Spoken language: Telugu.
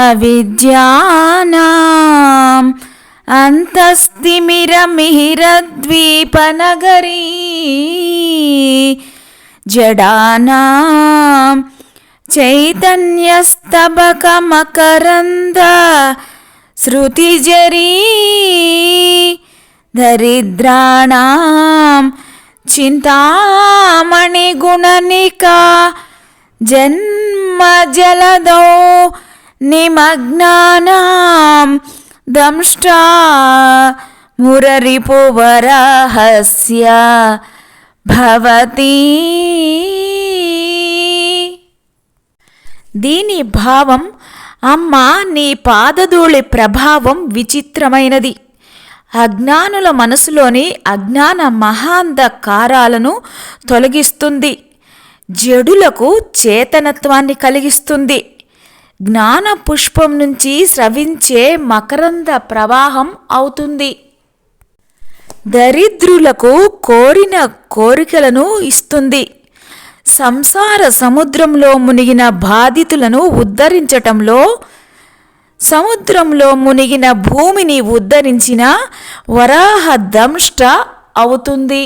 అవిద్యానాం అంతస్తిమిరమిహిరద్వీపనగరీ జడానాం చైతన్యస్తబకమకరంద శృతిజరీ దరిద్రాణాం చింతామణిగుణనికా జన్మజలదౌ నిమగ్నానాం దంష్ట్రా మురరిపువరాహస్య భవతి. దీని భావం, అమ్మా నీ పాదధూళి ప్రభావం విచిత్రమైనది. అజ్ఞానుల మనసులోని అజ్ఞాన మహాంధకారాలను తొలగిస్తుంది, జడులకు చేతనత్వాన్ని కలిగిస్తుంది. జ్ఞాన పుష్పం నుంచి స్రవించే మకరంద ప్రవాహం అవుతుంది. దరిద్రులకు కోరిన కోరికలను ఇస్తుంది. సంసార సముద్రంలో మునిగిన బాధితులను ఉద్ధరించటంలో, సముద్రంలో మునిగిన భూమిని ఉద్ధరించిన వరాహ దంష్ట అవుతుంది.